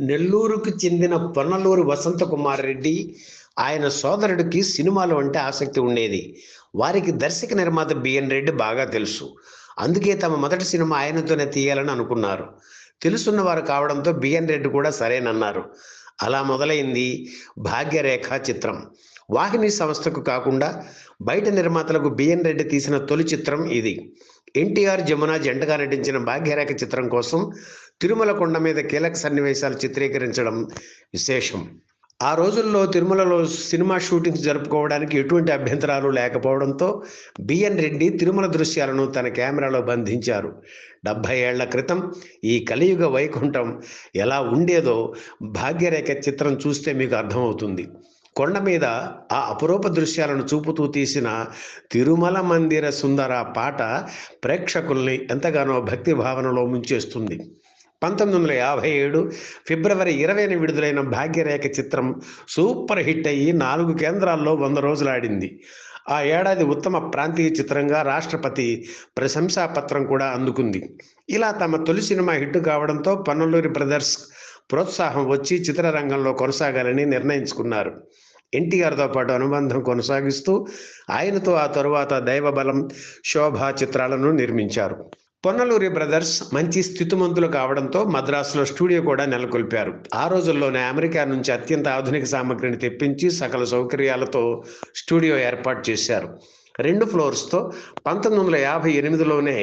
నెల్లూరుకు చెందిన పొన్నలూరు వసంతకుమార్ రెడ్డి ఆయన సోదరుడికి సినిమాలు అంటే ఆసక్తి ఉండేది. వారికి దర్శక నిర్మాత బిఎన్ రెడ్డి బాగా తెలుసు. అందుకే తమ మొదటి సినిమా ఆయనతోనే తీయాలని అనుకున్నారు. తెలుసున్న వారు కావడంతో బిఎన్ రెడ్డి కూడా సరేనన్నారు. అలా మొదలైంది భాగ్యరేఖ చిత్రం. వాహిని సంస్థకు కాకుండా బయట నిర్మాతలకు బిఎన్ రెడ్డి తీసిన తొలి చిత్రం ఇది. ఎన్టీఆర్ జమున జంటగా నటించిన భాగ్యరేఖ చిత్రం కోసం తిరుమల కొండ మీద కీలక సన్నివేశాలు చిత్రీకరించడం విశేషం. ఆ రోజుల్లో తిరుమలలో సినిమా షూటింగ్స్ జరుపుకోవడానికి ఎటువంటి అభ్యంతరాలు లేకపోవడంతో బిఎన్ రెడ్డి తిరుమల దృశ్యాలను తన కెమెరాలో బంధించారు. 70 ఏళ్ల క్రితం ఈ కలియుగ వైకుంఠం ఎలా ఉండేదో భాగ్యరేఖ చిత్రం చూస్తే మీకు అర్థమవుతుంది. కొండ మీద ఆ అపురూప దృశ్యాలను చూపుతూ తీసిన తిరుమల మందిర సుందర పాట ప్రేక్షకుల్ని ఎంతగానో భక్తి భావనలో ముంచేస్తుంది. 1957 ఫిబ్రవరి 20న విడుదలైన భాగ్యరేఖ చిత్రం సూపర్ హిట్ అయ్యి 4 కేంద్రాల్లో 100 రోజులు ఆడింది. ఆ ఏడాది ఉత్తమ ప్రాంతీయ చిత్రంగా రాష్ట్రపతి ప్రశంసా పత్రం కూడా అందుకుంది. ఇలా తమ తొలి సినిమా హిట్ కావడంతో పొన్నలూరి బ్రదర్స్ ప్రోత్సాహం వచ్చి చిత్రరంగంలో కొనసాగాలని నిర్ణయించుకున్నారు. ఎన్టీఆర్తో పాటు అనుబంధం కొనసాగిస్తూ ఆయనతో ఆ తరువాత దైవబలం, శోభ చిత్రాలను నిర్మించారు. పొన్నలూరి బ్రదర్స్ మంచి స్థితిమంతులు కావడంతో మద్రాసులో స్టూడియో కూడా నెలకొల్పారు. ఆ రోజుల్లోనే అమెరికా నుంచి అత్యంత ఆధునిక సామగ్రిని తెప్పించి సకల సౌకర్యాలతో స్టూడియో ఏర్పాటు చేశారు. 2 ఫ్లోర్స్తో 1958లోనే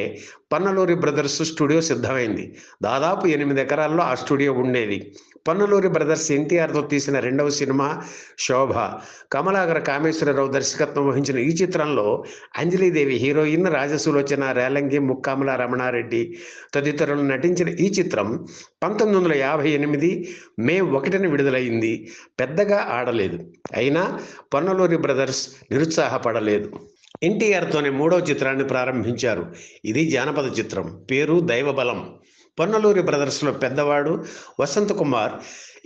పొన్నలూరి బ్రదర్స్ స్టూడియో సిద్ధమైంది. దాదాపు 8 ఎకరాల్లో ఆ స్టూడియో ఉండేది. పొన్నలూరి బ్రదర్స్ ఎన్టీఆర్తో తీసిన రెండవ సినిమా శోభ. కమలాకర కామేశ్వరరావు దర్శకత్వం వహించిన ఈ చిత్రంలో అంజలీదేవి హీరోయిన్, రాజసులోచన, రేలంగి, ముక్కాముల రమణారెడ్డి తదితరులు నటించిన ఈ చిత్రం 1958 మే 1న విడుదలైంది. పెద్దగా ఆడలేదు. అయినా పొన్నలూరి బ్రదర్స్ నిరుత్సాహపడలేదు. ఎన్టీఆర్తోనే 3వ చిత్రాన్ని ప్రారంభించారు. ఇది జానపద చిత్రం. పేరు దైవబలం. పొన్నలూరి బ్రదర్స్లో పెద్దవాడు వసంతకుమార్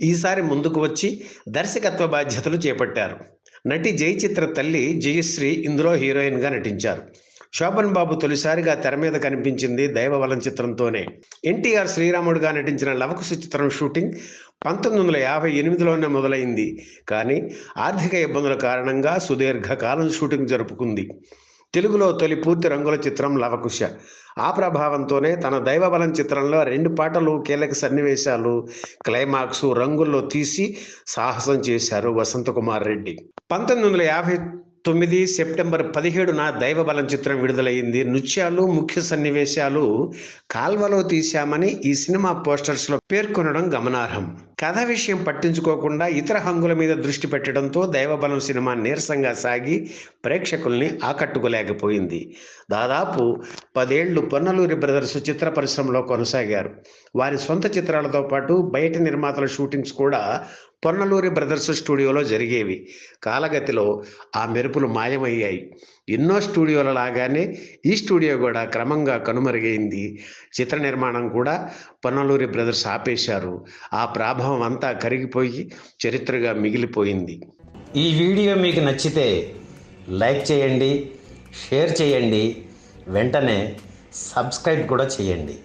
ఈసారి ముందుకు వచ్చి దర్శకత్వ బాధ్యతలు చేపట్టారు. నటి జయచిత్ర తల్లి జయశ్రీ ఇందులో హీరోయిన్గా నటించారు. శోభన్ బాబు తొలిసారిగా తెర మీద కనిపించింది దైవబలం చిత్రంతోనే. ఎన్టీఆర్ శ్రీరాముడుగా నటించిన లవకుశ చిత్రం షూటింగ్ 1958లోనే మొదలైంది. కానీ ఆర్థిక ఇబ్బందుల కారణంగా సుదీర్ఘకాలం షూటింగ్ జరుపుకుంది. తెలుగులో తొలి పూర్తి రంగుల చిత్రం లవకుశ. ఆ ప్రభావంతోనే తన దైవబలం చిత్రంలో 2 పాటలు, కీలక సన్నివేశాలు, క్లైమాక్స్ రంగుల్లో తీసి సాహసం చేశారు వసంతకుమార్ రెడ్డి. 1959 సెప్టెంబర్ 17న దైవబలం చిత్రం విడుదలైంది. నృత్యాలు, ముఖ్య సన్నివేశాలు కాల్వలో తీశామని ఈ సినిమా పోస్టర్స్లో పేర్కొనడం గమనార్హం. కథ విషయం పట్టించుకోకుండా ఇతర హంగుల మీద దృష్టి పెట్టడంతో దైవబలం సినిమా నీరసంగా సాగి ప్రేక్షకుల్ని ఆకట్టుకోలేకపోయింది. దాదాపు 10 ఏళ్లు పొన్నలూరి బ్రదర్స్ చిత్ర పరిశ్రమలో కొనసాగారు. వారి సొంత చిత్రాలతో పాటు బయట నిర్మాతల షూటింగ్స్ కూడా పొన్నలూరి బ్రదర్స్ స్టూడియోలో జరిగేవి. కాలగతిలో ఆ మెరుపులు మాయమయ్యాయి. ఎన్నో స్టూడియోల లాగానే ఈ స్టూడియో కూడా క్రమంగా కనుమరుగైంది. చిత్ర నిర్మాణం కూడా పొన్నలూరి బ్రదర్స్ ఆపేశారు. ఆ ప్రభావం అంతా కరిగిపోయి చరిత్రగా మిగిలిపోయింది. ఈ వీడియో మీకు నచ్చితే లైక్ చేయండి, షేర్ చేయండి, వెంటనే సబ్స్క్రైబ్ కూడా చేయండి.